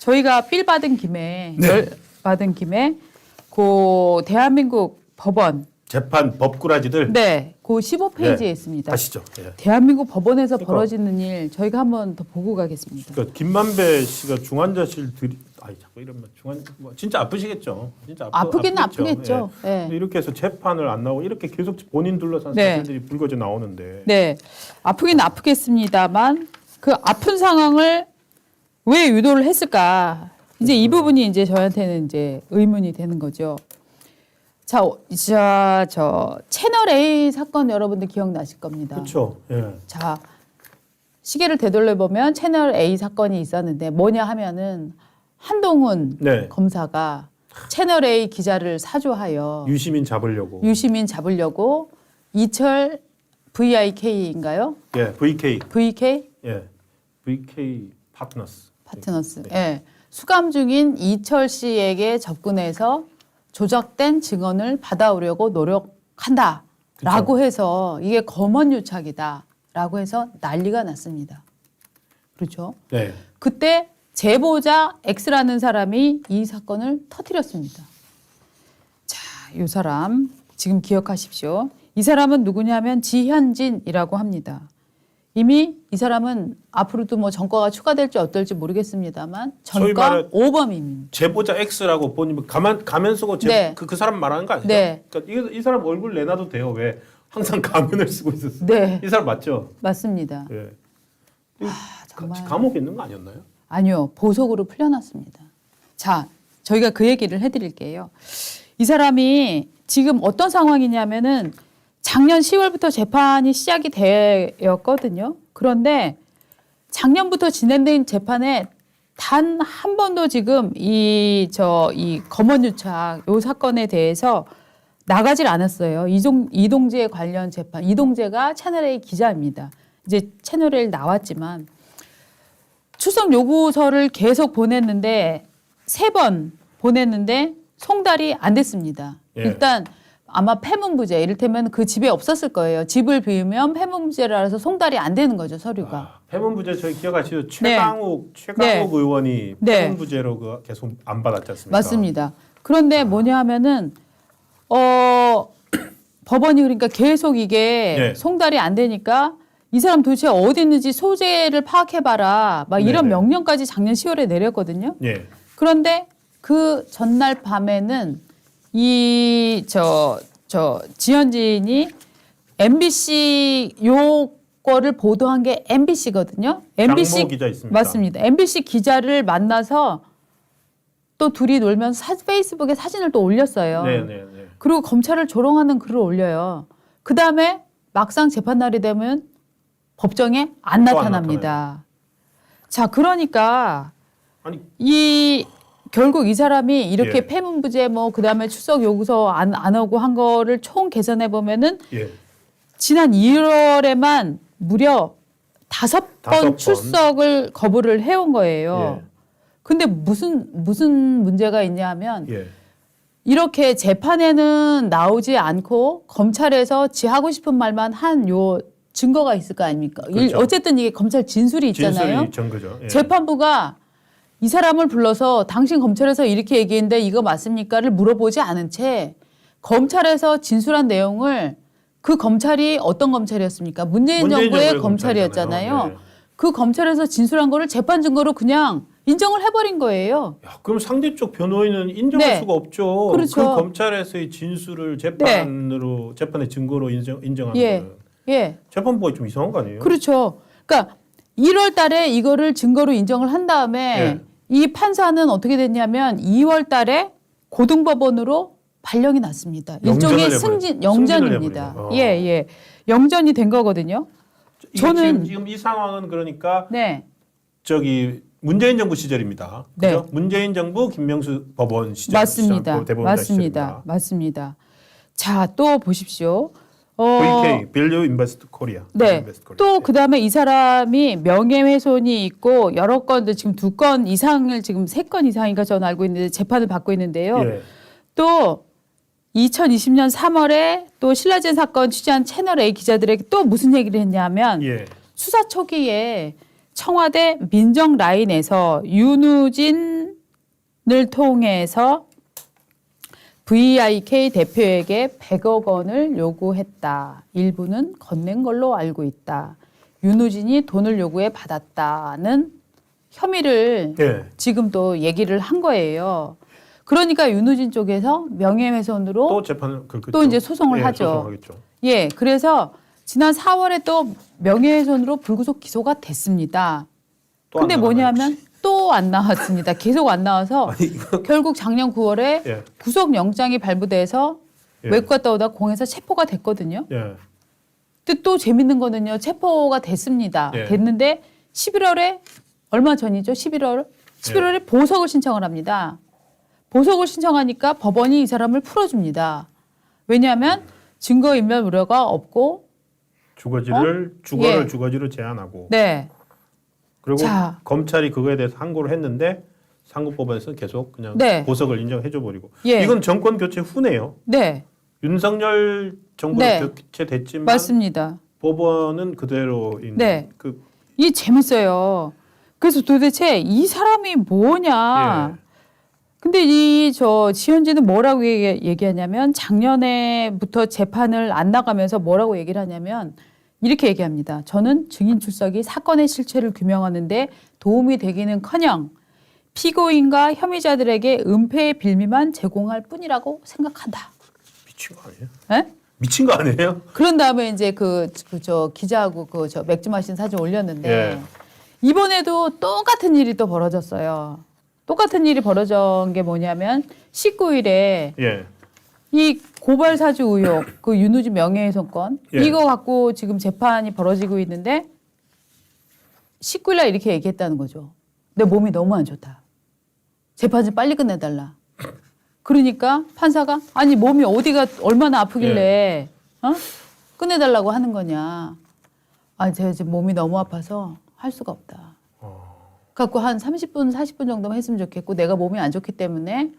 저희가 필 받은 김에 네. 열 받은 김에 그 대한민국 법원 재판 법꾸라지들 네, 그 15페이지에 네. 있습니다. 가시죠. 예. 대한민국 법원에서 그러니까. 벌어지는 일 저희가 한번 더 보고 가겠습니다. 그러니까 김만배 씨가 중환자실 들이 아이 자꾸 이러면 중환 뭐 진짜 아프시겠죠. 진짜 아프기는 아프겠죠. 아프겠죠. 예. 네. 근데 이렇게 해서 재판을 안 나오고 이렇게 계속 본인 둘러싼 네. 사실들이 불거져 나오는데 네, 아프긴 아프겠습니다만 그 아픈 상황을 왜 유도를 했을까? 이제 이 부분이 이제 저한테는 이제 의문이 되는 거죠. 자, 저 채널 A 사건 여러분들 기억나실 겁니다. 그렇죠. 예. 자, 시계를 되돌려 보면 채널 A 사건이 있었는데 뭐냐 하면은 한동훈 네. 검사가 채널 A 기자를 사주하여 유시민 잡으려고. 유시민 잡으려고 이철 VIK인가요? 예, VK. VK 예. VK 파트너스. 파트너스. 네. 예. 수감 중인 이철 씨에게 접근해서 조작된 증언을 받아오려고 노력한다라고 해서 이게 검언유착이다라고 해서 난리가 났습니다. 그렇죠? 네. 그때 제보자 X라는 사람이 이 사건을 터뜨렸습니다. 자, 이 사람 지금 기억하십시오. 이 사람은 누구냐면 지현진이라고 합니다. 이미 이 사람은 앞으로도 뭐 전과가 추가될지 어떨지 모르겠습니다만 소위 전과 말해 5범입니다. 제보자 X라고 보니 가면 쓰고 네. 그 사람 말하는 거 아니죠? 네. 그러니까 이 사람 얼굴 내놔도 돼요. 왜? 항상 가면을 쓰고 있었어요. 네, 이 사람 맞죠? 맞습니다. 예. 정말. 감옥에 있는 거 아니었나요? 아니요, 보석으로 풀려났습니다. 자, 저희가 그 얘기를 해드릴게요. 이 사람이 지금 어떤 상황이냐면은 작년 10월부터 재판이 시작이 되었거든요. 그런데 작년부터 진행된 재판에 단 한 번도 지금 이 검언유착 요 사건에 대해서 나가질 않았어요. 이동재 관련 재판. 이동재가 채널A 기자입니다. 이제 채널A 나왔지만 출석 요구서를 계속 보냈는데 3번 보냈는데 송달이 안 됐습니다. 예. 일단 아마 폐문부제 이를테면 그 집에 없었을 거예요. 집을 비우면 폐문부제라서 송달이 안 되는 거죠, 서류가. 폐문부제 저희 기억하시죠? 네. 최강욱 네. 의원이 네. 폐문부제로 계속 안 받았지 않습니까? 맞습니다. 그런데 뭐냐 하면은 법원이 그러니까 계속 이게 네. 송달이 안 되니까 이 사람 도대체 어디 있는지 소재를 파악해봐라. 막 이런 네. 명령까지 작년 10월에 내렸거든요. 예. 그런데 그 전날 밤에는 지현진이 MBC 요거를 보도한 게 MBC거든요. 장모 기자 있습니다. 맞습니다. MBC 기자를 만나서 또 둘이 놀면서 페이스북에 사진을 또 올렸어요. 네네네. 그리고 검찰을 조롱하는 글을 올려요. 그 다음에 막상 재판 날이 되면 법정에 안 또 안 나타납니다. 자, 그러니까 아니 결국 이 사람이 이렇게 예. 폐문부제 그다음에 출석 요구서 안 오고 한 거를 총 계산해 보면은 예. 지난 1월에만 무려 5번 5번. 출석을 거부를 해온 거예요. 예. 근데 무슨 문제가 있냐면 예. 이렇게 재판에는 나오지 않고 검찰에서 지 하고 싶은 말만 한 요 증거가 있을 거 아닙니까? 그렇죠. 어쨌든 이게 검찰 진술이 있잖아요. 진술이 증거죠. 예. 재판부가 이 사람을 불러서 당신 검찰에서 이렇게 얘기했는데 이거 맞습니까를 물어보지 않은 채 검찰에서 진술한 내용을 그 검찰이 어떤 검찰이었습니까? 문재인 정부의 검찰이었잖아요. 네. 그 검찰에서 진술한 거를 재판 증거로 그냥 인정을 해버린 거예요. 야, 그럼 상대쪽 변호인은 인정할 네. 수가 없죠. 그렇죠. 그 검찰에서의 진술을 재판의 증거로 인정하는 예. 거는 예. 재판부가 좀 이상한 거 아니에요? 그렇죠. 그러니까 1월 달에 이거를 증거로 인정을 한 다음에 예. 이 판사는 어떻게 됐냐면 2월 달에 고등법원으로 발령이 났습니다. 일종의 영전입니다. 해버리네요. 예, 예. 영전이 된 거거든요. 저는 지금 이 상황은 그러니까 네. 문재인 정부 시절입니다. 네. 그죠? 문재인 정부 김명수 법원 시절 맞습니다. 대법원장 맞습니다. 시절입니다. 맞습니다. 자, 또 보십시오. VK 밸류 인베스트 코리아. 네. 또 그다음에 이 사람이 명예훼손이 있고 여러 건도 지금 2건 이상을 지금 3건 이상인가 저는 알고 있는데 재판을 받고 있는데요. 예. 또 2020년 3월에 또 신라젠 사건 취재한 채널A 기자들에게 또 무슨 얘기를 했냐면 예. 수사 초기에 청와대 민정 라인에서 윤우진을 통해서 VIK 대표에게 100억 원을 요구했다. 일부는 건넨 걸로 알고 있다. 윤우진이 돈을 요구해 받았다는 혐의를 예. 지금 또 얘기를 한 거예요. 그러니까 윤우진 쪽에서 명예훼손으로 또 재판을 또 이제 소송을 하죠. 소송하겠죠. 예, 그래서 지난 4월에 또 명예훼손으로 불구속 기소가 됐습니다. 또 근데 안 뭐냐면 또 안 나왔습니다. 계속 안 나와서 아니, 이거 결국 작년 9월에 예. 구속영장이 발부돼서 예. 외국 갔다 오다 공에서 체포가 됐거든요. 예. 근데 또 재밌는 거는요. 체포가 됐습니다. 예. 됐는데 11월에 얼마 전이죠. 11월에 보석을 신청을 합니다. 보석을 신청하니까 법원이 이 사람을 풀어줍니다. 왜냐하면 증거인멸 우려가 없고 주거를 예. 주거지로 제한하고 네. 그리고 자. 검찰이 그거에 대해서 항고를 했는데 상고법원에서 계속 그냥 네. 보석을 인정해줘 버리고 예. 이건 정권 교체 후네요. 네. 윤석열 정부가 네. 교체됐지만 맞습니다. 법원은 그대로인 네. 그 이 재밌어요. 그래서 도대체 이 사람이 뭐냐. 예. 근데 이 지현진은 뭐라고 얘기하냐면 작년에부터 재판을 안 나가면서 뭐라고 얘기를 하냐면 이렇게 얘기합니다. 저는 증인 출석이 사건의 실체를 규명하는데 도움이 되기는커녕 피고인과 혐의자들에게 은폐의 빌미만 제공할 뿐이라고 생각한다. 미친 거 아니에요? 에? 미친 거 아니에요? 그런 다음에 이제 기자하고 맥주 마신 사진 올렸는데 예. 이번에도 똑같은 일이 또 벌어졌어요. 똑같은 일이 벌어진 게 뭐냐면 19일에 예. 이 고발 사주 의혹, 그 윤우진 명예훼손건 예. 이거 갖고 지금 재판이 벌어지고 있는데 19일 날 이렇게 얘기했다는 거죠. 내 몸이 너무 안 좋다. 재판 좀 빨리 끝내달라. 그러니까 판사가 아니 몸이 어디가 얼마나 아프길래 끝내달라고 하는 거냐. 아 제가 지금 몸이 너무 아파서 할 수가 없다. 갖고 한 30분, 40분 정도만 했으면 좋겠고 내가 몸이 안 좋기 때문에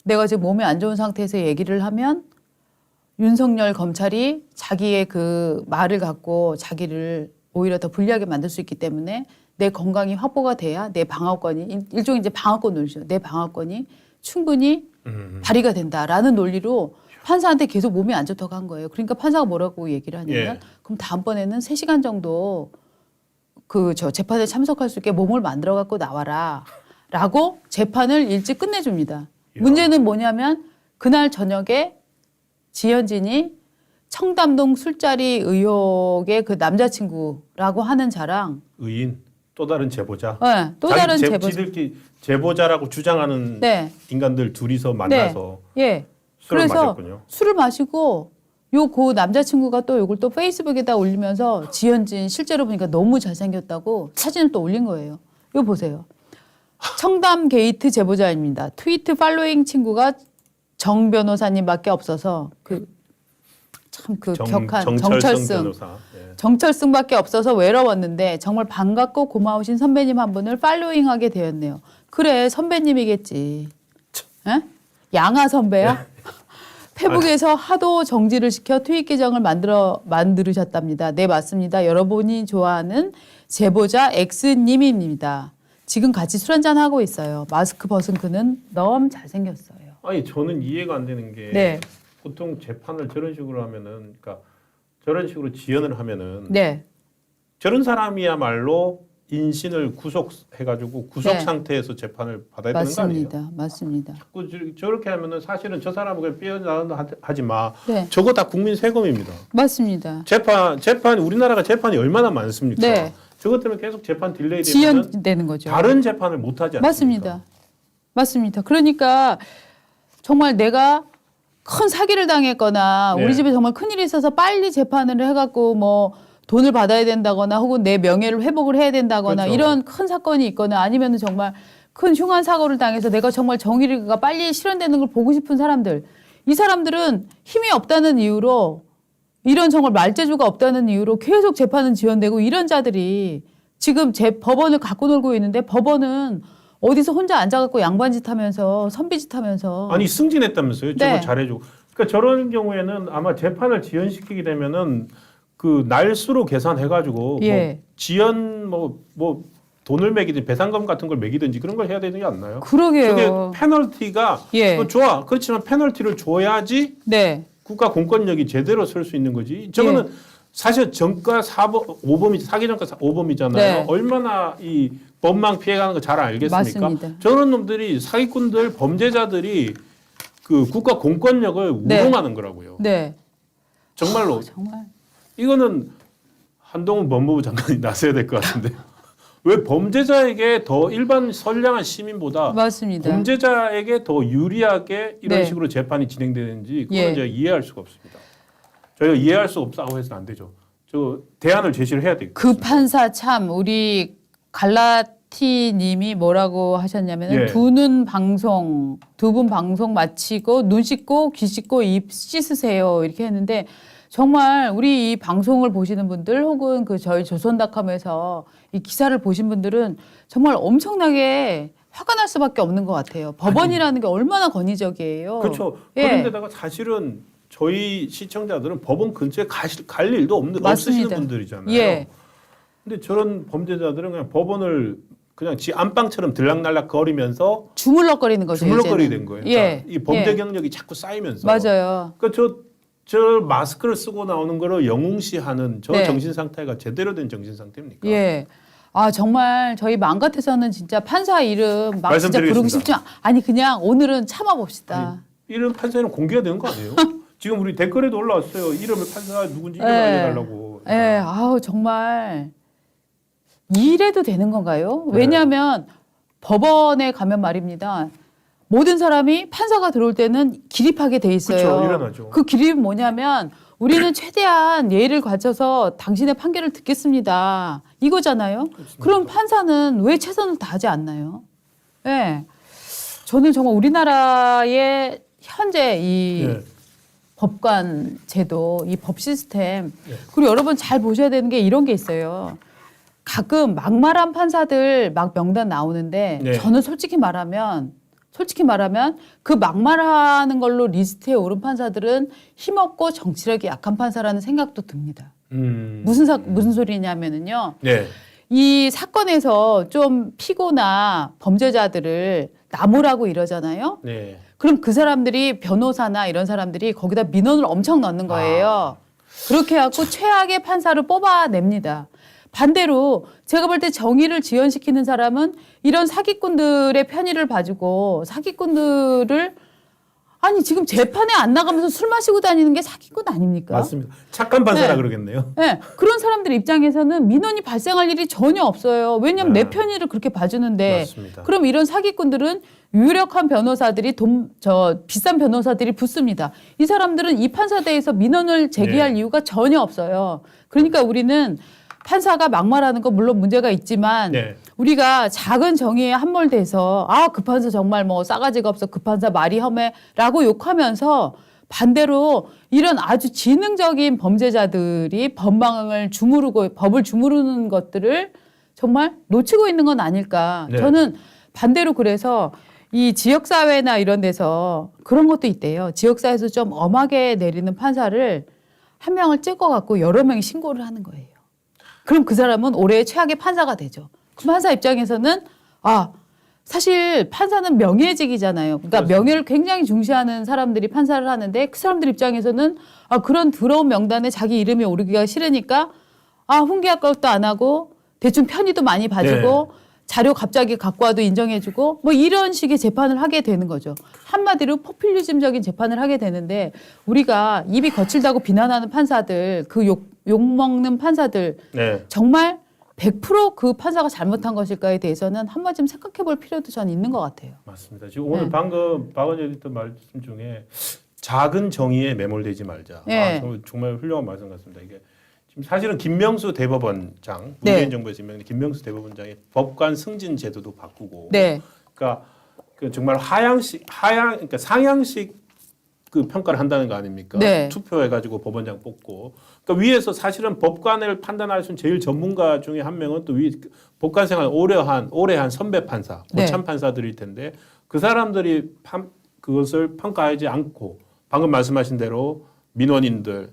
내가 지금 몸이 안 좋은 상태에서 얘기를 하면 윤석열 검찰이 자기의 그 말을 갖고 자기를 오히려 더 불리하게 만들 수 있기 때문에 내 건강이 확보가 돼야 내 방어권이 일종의 이제 방어권 논리죠. 내 방어권이 충분히 발휘가 된다라는 논리로 판사한테 계속 몸이 안 좋다고 한 거예요. 그러니까 판사가 뭐라고 얘기를 하냐면 예. 그럼 다음번에는 3시간 정도 재판에 참석할 수 있게 몸을 만들어 갖고 나와라라고 재판을 일찍 끝내줍니다. 이야. 문제는 뭐냐면 그날 저녁에 지현진이 청담동 술자리 의혹의 그 남자친구라고 하는 자랑 의인 또 다른 제보자. 네, 또 다른 제보자. 지들끼리 제보자라고 주장하는 네. 인간들 둘이서 만나서 예. 술을 그래서 마셨군요. 술을 마시고 그 남자친구가 또 이걸 또 페이스북에다 올리면서 지현진 실제로 보니까 너무 잘생겼다고 사진을 또 올린 거예요. 이거 보세요. 청담 게이트 제보자입니다. 트위트 팔로잉 친구가 정 변호사님밖에 없어서 격한 정철승 변호사. 예. 정철승밖에 없어서 외로웠는데 정말 반갑고 고마우신 선배님 한 분을 팔로잉하게 되었네요. 그래 선배님이겠지. 에? 양아 선배야? 페북에서 하도 정지를 시켜 트윗 계정을 만들으셨답니다. 네 맞습니다. 여러분이 좋아하는 제보자 X님입니다. 지금 같이 술 한잔 하고 있어요. 마스크 벗은 그는 너무 잘생겼어요. 아니 저는 이해가 안 되는 게 네. 보통 재판을 저런 식으로 하면은 그러니까 저런 식으로 지연을 하면은 네. 저런 사람이야말로 인신을 구속해가지고 구속 네. 상태에서 재판을 받아야 되는 거 아니에요? 맞습니다. 자꾸 저렇게 하면은 사실은 저 사람은 그냥 삐어나온다 하지 마. 네. 저거 다 국민 세금입니다. 맞습니다. 재판 우리나라가 재판이 얼마나 많습니까? 네. 저것 때문에 계속 재판 딜레이 되면 지연되는 거죠. 다른 재판을 못 하지 않습니까? 맞습니다. 그러니까 정말 내가 큰 사기를 당했거나 네. 우리 집에 정말 큰일이 있어서 빨리 재판을 해갖고 뭐 돈을 받아야 된다거나 혹은 내 명예를 회복을 해야 된다거나 그렇죠. 이런 큰 사건이 있거나 아니면 정말 큰 흉한 사고를 당해서 내가 정말 정의가 빨리 실현되는 걸 보고 싶은 사람들. 이 사람들은 힘이 없다는 이유로 이런 정말 말재주가 없다는 이유로 계속 재판은 지연되고 이런 자들이 지금 법원을 갖고 놀고 있는데 법원은 어디서 혼자 앉아갖고 양반짓 하면서 선비짓 하면서 아니 승진했다면서요? 저거 네. 잘해주고. 그러니까 저런 경우에는 아마 재판을 지연시키게 되면은 그 날수로 계산해가지고 예. 뭐 지연 뭐 돈을 매기든지 배상금 같은 걸 매기든지 그런 걸 해야 되는 게 안 나요? 그러게요. 저게 페널티가 예. 좋아. 그렇지만 페널티를 줘야지 네. 국가 공권력이 제대로 설 수 있는 거지. 저거는 사실 전과 오범이 사기 전과 오범이잖아요. 네. 얼마나 이 법망 피해가는 거 잘 알겠습니까? 맞습니다. 저런 놈들이 사기꾼들 범죄자들이 그 국가 공권력을 네. 우롱하는 거라고요. 네. 정말로 정말. 이거는 한동훈 법무부 장관이 나서야 될 것 같은데 왜 범죄자에게 더 일반 선량한 시민보다 맞습니다. 범죄자에게 더 유리하게 이런 네. 식으로 재판이 진행되는지 그건 예. 제가 이해할 수가 없습니다. 저희가 이해할 수 없다고 해서는 안 되죠. 저 대안을 제시를 해야 되겠죠. 그 판사 참 우리 갈라티님이 뭐라고 하셨냐면 예. 두 분 방송 마치고 눈 씻고 귀 씻고 입 씻으세요 이렇게 했는데 정말 우리 이 방송을 보시는 분들 혹은 그 저희 조선닷컴에서 이 기사를 보신 분들은 정말 엄청나게 화가 날 수밖에 없는 것 같아요. 법원이라는 게 얼마나 권위적이에요. 그렇죠. 예. 그런데다가 사실은 저희 시청자들은 법원 근처에 갈 일도 없으시는 맞습니다. 분들이잖아요. 예. 근데 저런 범죄자들은 그냥 법원을 그냥 지 안방처럼 들락날락 거리면서 주물럭거리는 거죠. 주물럭거리게 이제는. 된 거예요. 예. 그러니까 이 범죄 예. 경력이 자꾸 쌓이면서. 맞아요. 그러니까 저 마스크를 쓰고 나오는 거를 영웅시하는 저 네. 정신 상태가 제대로 된 정신 상태입니까? 예. 아 정말 저희 마음 같아서는 진짜 판사 이름 막 진짜 부르고 말씀드리겠습니다. 싶지 아니 그냥 오늘은 참아봅시다. 이름 판사는 공개가 되는 거 아니에요? 지금 우리 댓글에도 올라왔어요. 이름을 판사 누군지 이름 예. 알려달라고. 예. 아우 정말 이래도 되는 건가요? 네. 왜냐하면 법원에 가면 말입니다. 모든 사람이 판사가 들어올 때는 기립하게 돼 있어요. 그렇죠. 일어나죠. 그 기립은 뭐냐면 우리는 최대한 예의를 갖춰서 당신의 판결을 듣겠습니다. 이거잖아요. 그럼 판사는 왜 최선을 다하지 않나요? 예. 저는 정말 우리나라의 현재 이 예. 법관 제도, 이 법 시스템 예. 그리고 여러분 잘 보셔야 되는 게 이런 게 있어요. 가끔 막말한 판사들 막 명단 나오는데 네. 저는 솔직히 말하면 그 막말하는 걸로 리스트에 오른 판사들은 힘없고 정치력이 약한 판사라는 생각도 듭니다. 무슨 소리냐면은요. 네. 이 사건에서 좀 피고나 범죄자들을 나무라고 이러잖아요. 네. 그럼 그 사람들이 변호사나 이런 사람들이 거기다 민원을 엄청 넣는 거예요. 그렇게 해갖고 최악의 판사를 뽑아냅니다. 반대로 제가 볼 때 정의를 지연시키는 사람은 이런 사기꾼들의 편의를 봐주고 사기꾼들을 아니 지금 재판에 안 나가면서 술 마시고 다니는 게 사기꾼 아닙니까? 맞습니다. 착한 판사라 네. 그러겠네요. 네, 그런 사람들 입장에서는 민원이 발생할 일이 전혀 없어요. 왜냐하면 내 편의를 그렇게 봐주는데 맞습니다. 그럼 이런 사기꾼들은 유력한 변호사들이 비싼 변호사들이 붙습니다. 이 사람들은 이 판사대에서 민원을 제기할 네. 이유가 전혀 없어요. 그러니까 우리는 판사가 막말하는 거 물론 문제가 있지만 네. 우리가 작은 정의에 함몰돼서 그 판사 정말 뭐 싸가지가 없어 그 판사 말이 험해라고 욕하면서 반대로 이런 아주 지능적인 범죄자들이 법을 주무르는 것들을 정말 놓치고 있는 건 아닐까. 네. 저는 반대로 그래서 이 지역사회나 이런 데서 그런 것도 있대요. 지역사회에서 좀 엄하게 내리는 판사를 한 명을 찍어갖고 여러 명이 신고를 하는 거예요. 그럼 그 사람은 올해의 최악의 판사가 되죠. 그 판사 입장에서는 사실 판사는 명예직이잖아요. 그러니까 그렇습니다. 명예를 굉장히 중시하는 사람들이 판사를 하는데 그 사람들 입장에서는 그런 더러운 명단에 자기 이름이 오르기가 싫으니까 훈계할 것도 안 하고 대충 편의도 많이 봐주고 네. 자료 갑자기 갖고 와도 인정해주고 뭐 이런 식의 재판을 하게 되는 거죠. 한마디로 포퓰리즘적인 재판을 하게 되는데 우리가 입이 거칠다고 비난하는 판사들 그 욕먹는 판사들 네. 정말 100% 판사가 잘못한 것일까에 대해서는 한 번쯤 생각해 볼 필요도 저는 있는 것 같아요. 맞습니다. 지금 오늘 네. 방금 박은재 에디터 말씀 중에 작은 정의에 매몰되지 말자. 네. 정말 훌륭한 말씀 같습니다. 이게 지금 사실은 김명수 대법원장, 네. 문재인 정부에서 임명된 김명수 대법원장이 법관 승진 제도도 바꾸고, 네. 그러니까 그 정말 그러니까 상향식 그 평가를 한다는 거 아닙니까? 네. 투표해가지고 법원장 뽑고, 그러니까 위에서 사실은 법관을 판단할 수 있는 제일 전문가 중에 한 명은 또 법관 생활 오래 한 선배 판사, 네. 고참 판사들일 텐데 그 사람들이 그것을 평가하지 않고 방금 말씀하신 대로 민원인들,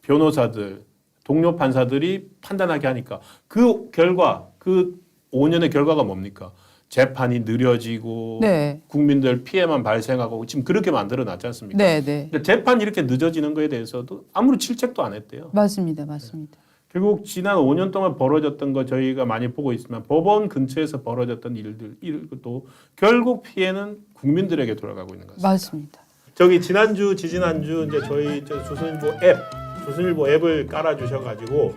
변호사들, 동료 판사들이 판단하게 하니까 그 결과 그 5년의 결과가 뭡니까? 재판이 느려지고 네. 국민들 피해만 발생하고 지금 그렇게 만들어 놨지 않습니까? 네, 네. 근데 재판이 이렇게 늦어지는 거에 대해서도 아무런 질책도 안 했대요. 맞습니다. 맞습니다. 결국 지난 5년 동안 벌어졌던 거 저희가 많이 보고 있지만 법원 근처에서 벌어졌던 일들도 결국 피해는 국민들에게 돌아가고 있는 것 같습니다. 맞습니다. 저기 지난주 지지난주 이제 저희 조선일보 앱을 깔아 주셔가지고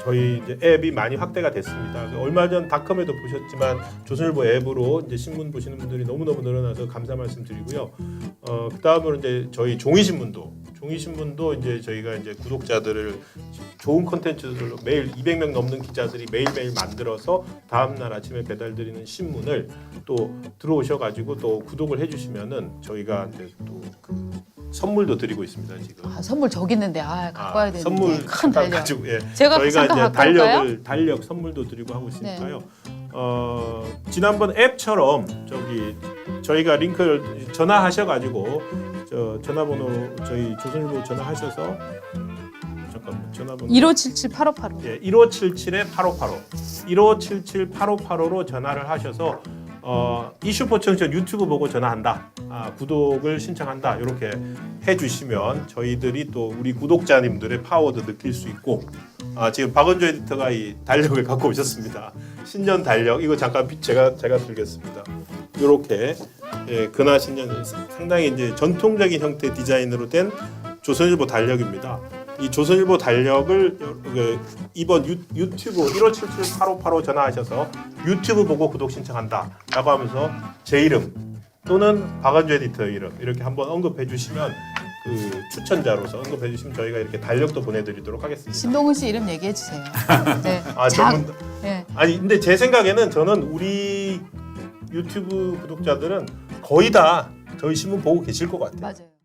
저희 이제 앱이 많이 확대가 됐습니다. 얼마 전 닷컴에도 보셨지만 조선일보 앱으로 이제 신문 보시는 분들이 너무너무 늘어나서 감사 말씀드리고요. 그 다음으로 이제 저희 종이신문도 이제 저희가 이제 구독자들을 좋은 콘텐츠들로 매일 200명 넘는 기자들이 매일매일 만들어서 다음날 아침에 배달드리는 신문을 또 들어오셔가지고 또 구독을 해주시면은 저희가 이제 또 그 선물도 드리고 있습니다 지금. 선물 저기 있는데 갖고 와야 되는데. 선물 큰 달력. 가지고 제가 저희가 잠깐 이제 갖고 올까요? 달력 선물도 드리고 하고 있으니까요. 지난번 앱처럼 저희가 링크를 전화하셔가지고 저 전화번호 저희 조선일보 전화하셔서 잠깐만 전화번호 1577-8585. 예, 1577-8585 1577-8585로 전화를 하셔서 이슈포청천 유튜브 보고 전화한다. 구독을 신청한다. 이렇게 해주시면 저희들이 또 우리 구독자님들의 파워도 느낄 수 있고 지금 박은조 에디터가 이 달력을 갖고 오셨습니다. 신년 달력 이거 잠깐 제가 들겠습니다. 이렇게 근하 신년 상당히 이제 전통적인 형태 디자인으로 된 조선일보 달력입니다. 이 조선일보 달력을 이번 유튜브 1577-8585 전화하셔서 유튜브 보고 구독 신청한다라고 하면서 제 이름 또는 박은조 에디터 이름 이렇게 한번 언급해 주시면 그 추천자로서 언급해 주시면 저희가 이렇게 달력도 보내드리도록 하겠습니다. 신동훈 씨 이름 얘기해 주세요. 네. 전문. 네. 아니 근데 제 생각에는 저는 우리 유튜브 구독자들은 거의 다 저희 신문 보고 계실 것 같아요. 맞아요.